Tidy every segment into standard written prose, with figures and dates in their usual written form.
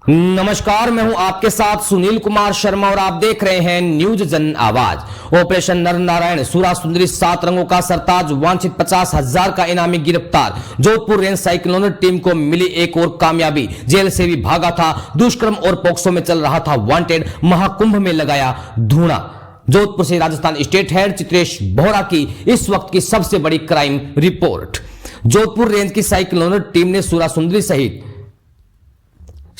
नमस्कार, मैं हूं आपके साथ सुनील कुमार शर्मा और आप देख रहे हैं न्यूज जन आवाज। ऑपरेशन नर नारायण सूरा सुंदरी 7 रंगों का सरताज वांछित 50,000 का इनामी गिरफ्तार। जोधपुर रेंज साइक्लोनर टीम को मिली एक और कामयाबी, जेल से भी भागा था, दुष्कर्म और पोक्सो में चल रहा था वांटेड, महाकुंभ में लगाया धूणा। जोधपुर से राजस्थान स्टेट हेड चित्रेश बोहरा की इस वक्त की सबसे बड़ी क्राइम रिपोर्ट। जोधपुर रेंज की साइक्लोनर टीम ने सूरा सुंदरी सहित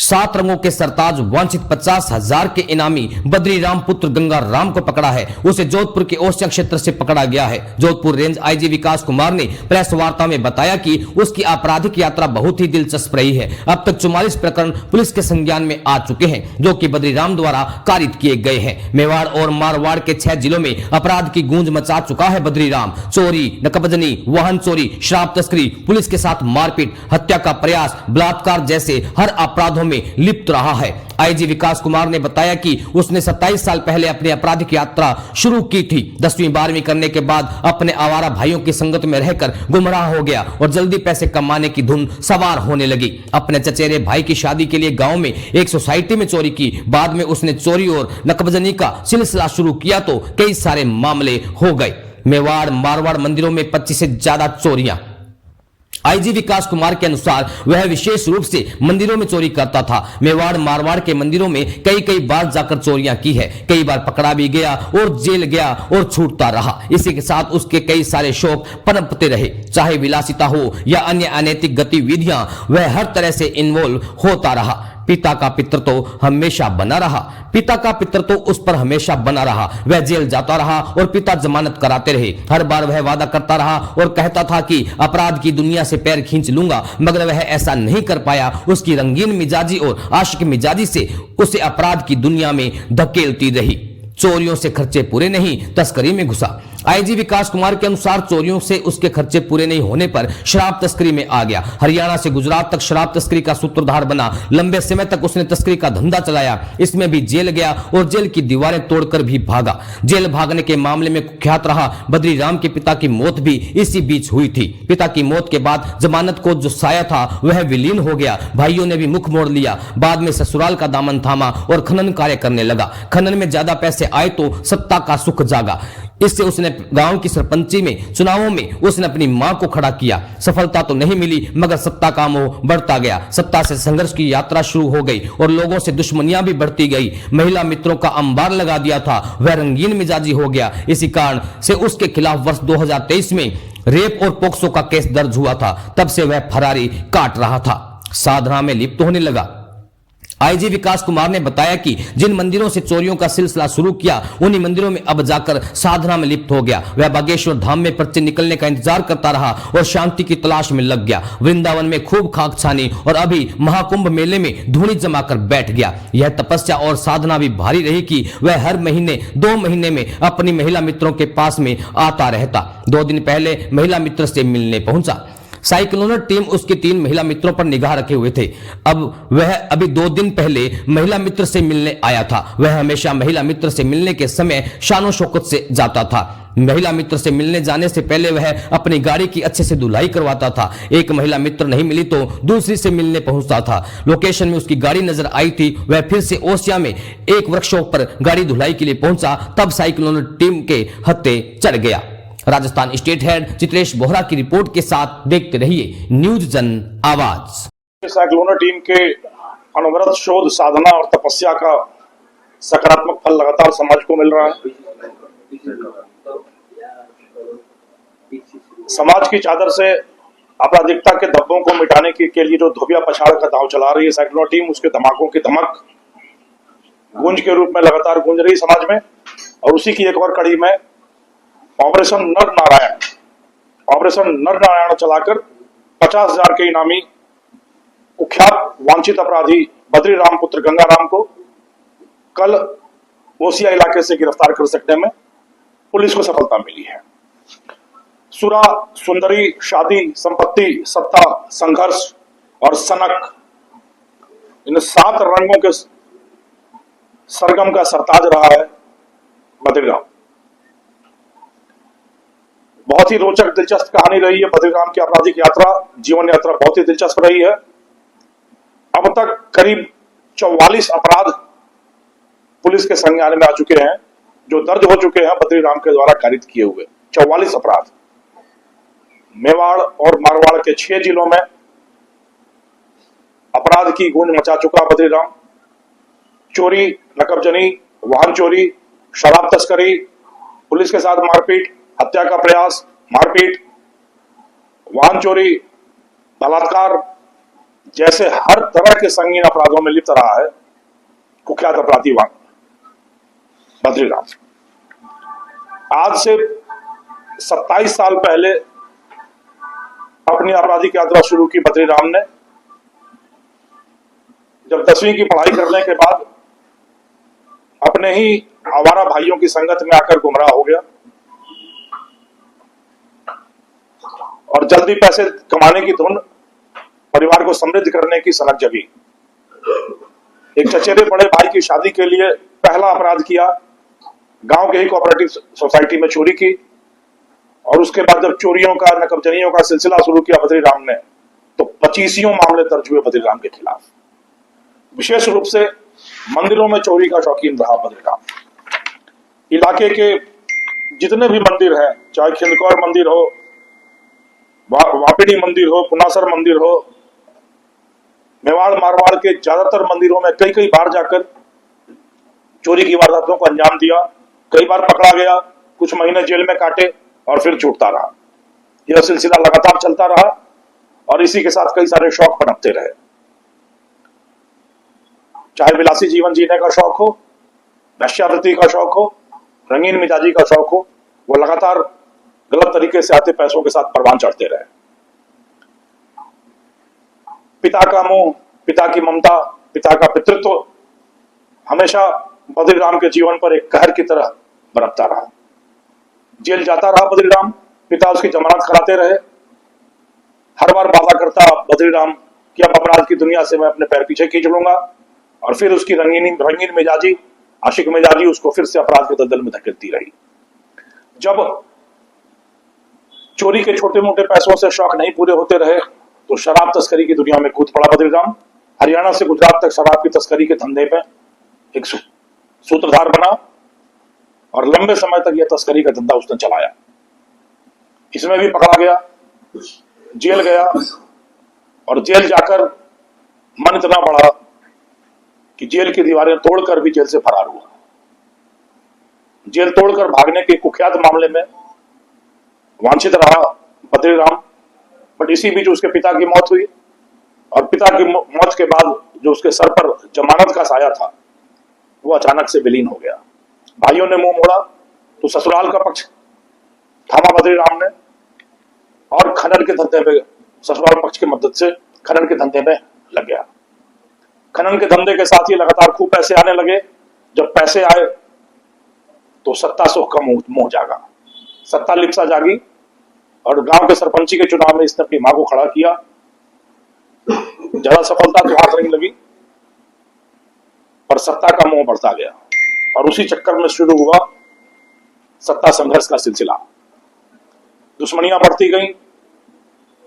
7 रंगों के सरताज वांछित 50,000 के इनामी बद्रीराम पुत्र गंगा राम को पकड़ा है। उसे जोधपुर के ओसिया क्षेत्र से पकड़ा गया है। जोधपुर रेंज आईजी विकास कुमार ने प्रेस वार्ता में बताया कि उसकी आपराधिक यात्रा बहुत ही दिलचस्प रही है। अब तक 44 प्रकरण पुलिस के संज्ञान में आ चुके हैं, जो कि बद्रीराम द्वारा कारित किए गए हैं। मेवाड़ और मारवाड़ के 6 जिलों में अपराध की गूंज मचा चुका है बद्रीराम। चोरी, नकबजनी, वाहन चोरी, शराब तस्करी, पुलिस के साथ मारपीट, हत्या का प्रयास, बलात्कार जैसे हर अपराधों में लिप्त रहा है। आईजी विकास कुमार ने बताया कि उसने 27 साल पहले अपनी आपराधिक यात्रा शुरू की थी। 10वीं 12वीं करने के बाद अपने आवारा भाइयों की संगत में रहकर गुमराह हो गया और जल्दी पैसे कमाने की धुन सवार होने लगी। अपने चचेरे भाई की शादी के लिए गांव में एक सोसाइटी में चोरी की। बाद में उसने चोरी और नकबजनी का सिलसिला शुरू किया तो कई सारे मामले हो गए। मेवाड़ मारवाड़ मंदिरों में 25 से ज्यादा चोरियां। आईजी विकास कुमार के अनुसार वह विशेष रूप से मंदिरों में चोरी करता था। मेवाड़ मारवाड़ के मंदिरों में कई बार जाकर चोरियां की है। कई बार पकड़ा भी गया और जेल गया और छूटता रहा। इसी के साथ उसके कई सारे शौक पनपते रहे, चाहे विलासिता हो या अन्य अनैतिक गतिविधियां, वह हर तरह से इन्वॉल्व होता रहा। पिता का पितर तो हमेशा बना रहा। पिता का पितर तो उस पर हमेशा बना रहा। वह जेल जाता रहा और पिता जमानत कराते रहे। हर बार वह वादा करता रहा और कहता था कि अपराध की दुनिया से पैर खींच लूंगा, मगर वह ऐसा नहीं कर पाया। उसकी रंगीन मिजाजी और आशिक मिजाजी से उसे अपराध की दुनिया में धकेलती रही। चोरियों से खर्चे पूरे नहीं, तस्करी में घुसा। आईजी विकास कुमार के अनुसार चोरियों से उसके खर्चे पूरे नहीं होने पर शराब तस्करी में आ गया। हरियाणा से गुजरात तक शराब तस्करी का सूत्रधार बना। लंबे समय तक उसने तस्करी का धंधा चलाया। इसमें भी जेल गया और जेल की दीवारें तोड़कर भी भागा। जेल भागने के मामले में कुख्यात रहा बद्रीराम के पिता की मौत भी इसी बीच हुई थी। पिता की मौत के बाद जमानत को जो साया था वह विलीन हो गया। भाइयों ने भी मुख मोड़ लिया। बाद में ससुराल का दामन थामा और खनन कार्य करने लगा। खनन में ज्यादा पैसे आए तो सत्ता का सुख जागा। इससे उसने गांव की सरपंची में चुनावों में उसने अपनी मां को खड़ा किया। सफलता तो नहीं मिली, मगर सत्ता का मोह बढ़ता गया। सत्ता से संघर्ष की यात्रा शुरू हो गई और लोगों से दुश्मनियां भी बढ़ती गई। महिला मित्रों का अंबार लगा दिया था। वह रंगीन मिजाजी हो गया। इसी कारण से उसके खिलाफ वर्ष 2023 में रेप और पोक्सो का केस दर्ज हुआ था। तब से वह फरारी काट रहा था, साधना में लिप्त होने लगा। आईजी विकास कुमार ने बताया कि जिन मंदिरों से चोरियों का सिलसिला शुरू किया, उन्हीं मंदिरों में अब जाकर साधना में लिप्त हो गया। वह बागेश्वर धाम में पर्चे निकलने का इंतजार करता रहा और शांति की तलाश में लग गया। वृंदावन में खूब खाक छानी और अभी महाकुंभ मेले में धूणी जमाकर बैठ गया। यह तपस्या और साधना भी भारी रही कि वह हर महीने 2 महीने में अपनी महिला मित्रों के पास में आता रहता। 2 दिन पहले महिला मित्र से मिलने पहुंचा। साइक्लोनर टीम उसके 3 महिला मित्रों पर निगाह रखे हुए थे। अब वह अभी 2 दिन पहले महिला मित्र से मिलने आया था। वह हमेशा महिला मित्र से मिलने के समय शानो शौकत से जाता था। महिला मित्र से मिलने जाने से पहले वह अपनी गाड़ी की अच्छे से धुलाई करवाता था। एक महिला मित्र नहीं मिली तो दूसरी से मिलने पहुंचता था। लोकेशन में उसकी गाड़ी नजर आई थी। वह फिर से ओसिया में एक वर्कशॉप पर गाड़ी धुलाई के लिए पहुंचा। तब साइक्लोनर टीम के हत्थे चढ़ गया। राजस्थान स्टेट हेड चित्रेश बोहरा की रिपोर्ट के साथ देखते रहिए न्यूज जन आवाज। साइक्लोनर टीम के अनवरत शोध, साधना और तपस्या का सकारात्मक फल लगातार समाज को मिल रहा है। समाज की चादर से आपराधिकता के धब्बों को मिटाने के लिए जो धोबिया पछाड़ का दांव चला रही है साइक्लोनर टीम, उसके धमाकों की धमक गूंज के रूप में लगातार गूंज रही समाज में। और उसी की एक और कड़ी में ऑपरेशन नर नारायण चलाकर 50,000 के इनामी कुख्यात वांछित अपराधी बद्रीराम पुत्र गंगाराम को कल ओसिया इलाके से गिरफ्तार कर सकने में पुलिस को सफलता मिली है। सुरा सुंदरी, शादी, संपत्ति, सत्ता, संघर्ष और सनक, इन 7 रंगों के सरगम का सरताज रहा है बद्रीराम। बहुत ही रोचक, दिलचस्प कहानी रही है बद्रीराम की आपराधिक यात्रा, जीवन यात्रा बहुत ही दिलचस्प रही है। अब तक करीब 44 अपराध पुलिस के संज्ञान में आ चुके हैं, जो दर्ज हो चुके हैं बद्रीराम के द्वारा कारित किए हुए 44 अपराध। मेवाड़ और मारवाड़ के 6 जिलों में अपराध की गूंज मचा चुका बद्रीराम। चोरी, नकबजनी, वाहन चोरी, शराब तस्करी, पुलिस के साथ मारपीट, हत्या का प्रयास, मारपीट, वाहन चोरी, बलात्कार जैसे हर तरह के संगीन अपराधों में लिप्त रहा है कुख्यात अपराधी बद्रीराम। आज से 27 साल पहले अपनी आपराधिक यात्रा शुरू की बद्रीराम ने। जब 10वीं की पढ़ाई करने के बाद अपने ही आवारा भाइयों की संगत में आकर गुमराह हो गया और जल्दी पैसे कमाने की धुन, परिवार को समृद्ध करने की सनक जगी। एक चचेरे बड़े भाई की शादी के लिए पहला अपराध किया, गांव के ही कोऑपरेटिव सोसाइटी में चोरी की। और उसके बाद जब चोरियों का, नकबजनियों का सिलसिला शुरू किया बद्रीराम ने, तो 25 मामले दर्ज हुए बद्रीराम के खिलाफ। विशेष रूप से मंदिरों में चोरी का शौकीन रहा बद्रीराम। इलाके के जितने भी मंदिर हैं, चाहे खिंदकौर मंदिर हो, वापिनी मंदिर हो, पुनासर मंदिर हो, मेवाड़ मारवाड़ के ज्यादातर मंदिरों में कई कई बार जाकर चोरी की वारदातों को अंजाम दिया। कई बार पकड़ा गया, कुछ महीने जेल में काटे और फिर छूटता रहा। यह सिलसिला लगातार चलता रहा और इसी के साथ कई सारे शौक पनपते रहे। चाहे विलासी जीवन जीने का शौक हो, वेश्यावृत्ति का शौक हो, रंगीन मिजाजी का शौक हो, वो लगातार गलत तरीके से आते पैसों के साथ परवान चढ़ते रहे। पिता का मोह, पिता की ममता, पिता का पितृत्व हमेशा बद्रीराम के जीवन पर एक कहर की तरह बरपता रहा। जेल जाता रहा बद्रीराम, पिता उसकी जमानत कराते रहे। हर बार वादा करता बद्रीराम कि अब अपराध की दुनिया से मैं अपने पैर पीछे खींच लूंगा, और फिर उसकी रंगीन मिजाजी, आशिक मिजाजी उसको फिर से अपराध के दलदल में धकेलती रही। जब चोरी के छोटे मोटे पैसों से शौक नहीं पूरे होते रहे तो शराब तस्करी की दुनिया में कूद पड़ा बद्रीराम। हरियाणा से गुजरात तक शराब की तस्करी के धंधे पे एक सूत्रधार बना और लंबे समय तक यह तस्करी का धंधा उसने चलाया। इसमें भी पकड़ा गया, जेल गया और जेल जाकर मन इतना बढ़ा कि जेल की दीवारें तोड़कर भी जेल से फरार हुआ। जेल तोड़कर भागने के कुख्यात मामले में वांछित रहा बद्रीराम, बट इसी बीच उसके पिता की मौत हुई और पिता की मौत के बाद जो उसके सर पर जमानत का साया था वो अचानक से विलीन हो गया। भाइयों ने मुंह मोड़ा तो ससुराल का पक्ष थामा बद्रीराम ने और खनन के धंधे में, ससुराल पक्ष की मदद से खनन के धंधे में लग गया। खनन के धंधे के साथ ही लगातार खूब पैसे आने लगे। जब पैसे आए तो सत्ता सुख का मोह जागा, सत्ता लिप्सा जागी और गांव के सरपंची के चुनाव में इसने अपनी मां को खड़ा किया। ज्यादा सफलता तो हाथ नहीं लगी पर सत्ता का मोह बढ़ता गया और उसी चक्कर में शुरू हुआ सत्ता संघर्ष का सिलसिला। दुश्मनियां बढ़ती गईं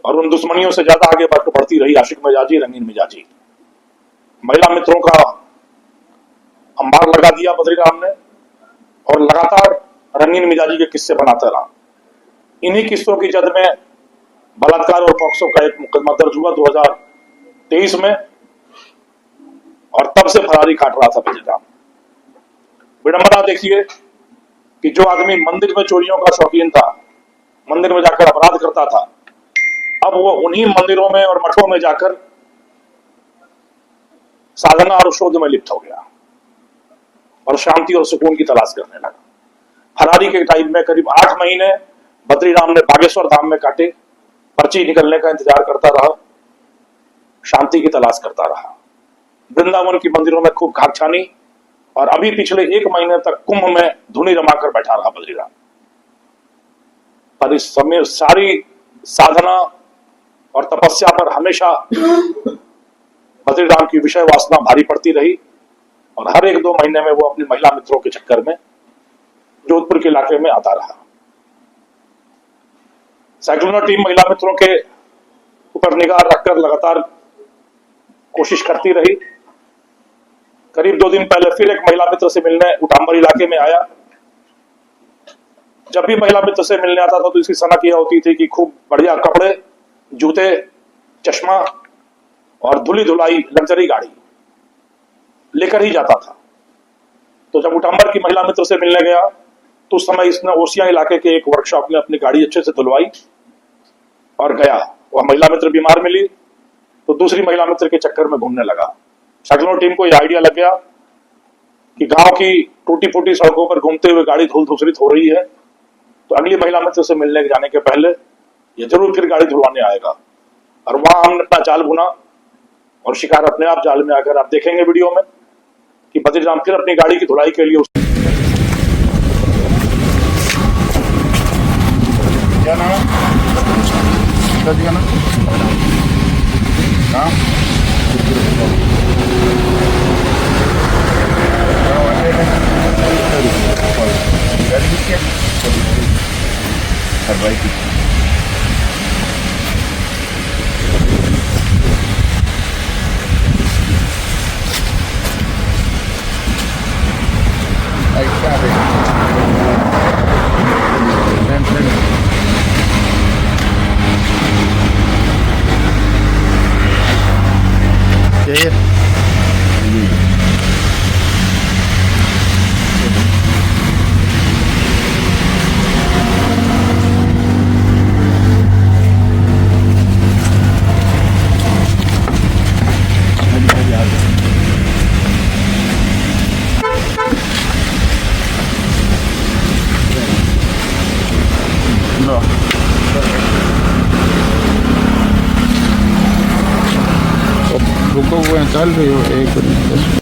और उन दुश्मनियों से ज्यादा आगे बढ़ती रही आशिक मिजाजी, रंगीन मिजाजी। महिला मित्रों का अंबार लगा दिया बद्रीराम ने और लगातार रंगीन मिजाजी के किस्से बनाता रहा। इन्हीं किस्सों की जद में बलात्कार और पॉक्सो का एक मुकदमा दर्ज हुआ 2023 में और तब से फरारी काट रहा था बद्रीराम। विडंबना देखिए कि जो आदमी मंदिर में चोरियों का शौकीन था, मंदिर में जाकर अपराध करता था, अब वो उन्हीं मंदिरों में और मठों में जाकर साधना और शोध में लिप्त हो गया और शांति और सुकून की तलाश करने लगा। फरारी के टाइम में करीब 8 महीने बद्रीराम ने बागेश्वर धाम में काटे, पर्ची निकलने का इंतजार करता रहा, शांति की तलाश करता रहा। वृंदावन की मंदिरों में खूब घाक छानी और अभी पिछले 1 महीने तक कुंभ में धुनी रमाकर बैठा रहा बद्रीराम। पर इस समय सारी साधना और तपस्या पर हमेशा बद्रीराम की विषय वासना भारी पड़ती रही और हर 1-2 महीने में वो अपनी महिला मित्रों के चक्कर में जोधपुर के इलाके में आता रहा। साइक्लोनर टीम महिला मित्रों के ऊपर निगाह रखकर लगातार कोशिश करती रही करीब 2 दिन पहले फिर एक महिला मित्र से मिलने उटाम्बर इलाके में आया। जब भी महिला मित्र से मिलने आता था तो इसकी सनक यह होती थी कि खूब बढ़िया कपड़े, जूते, चश्मा और धुली धुलाई लग्जरी गाड़ी लेकर ही जाता था। तो जब उटाम्बर की महिला मित्र से मिलने गया तो उस समय इसने ओसिया इलाके के एक वर्कशॉप में अपनी गाड़ी अच्छे से धुलवाई और गया। वह महिला मित्र बीमार मिली तो दूसरी महिला मित्र के चक्कर में घूमने लगा। शक्लों टीम को यह आइडिया लग गया कि गांव की टूटी फूटी सड़कों पर घूमते हुए गाड़ी धूल धूसरित हो रही है, तो अगली महिला मित्र से मिलने जाने के पहले ये जरूर फिर गाड़ी धुलवाने आएगा। और वहां हमने अपना जाल बुना और शिकार अपने आप जाल में आकर आप देखेंगे वीडियो में कि बद्रीराम फिर अपनी गाड़ी की धुलाई के लिए क्या नाम है दादी का नाम? रुको वो चल रही हो 1 मिनट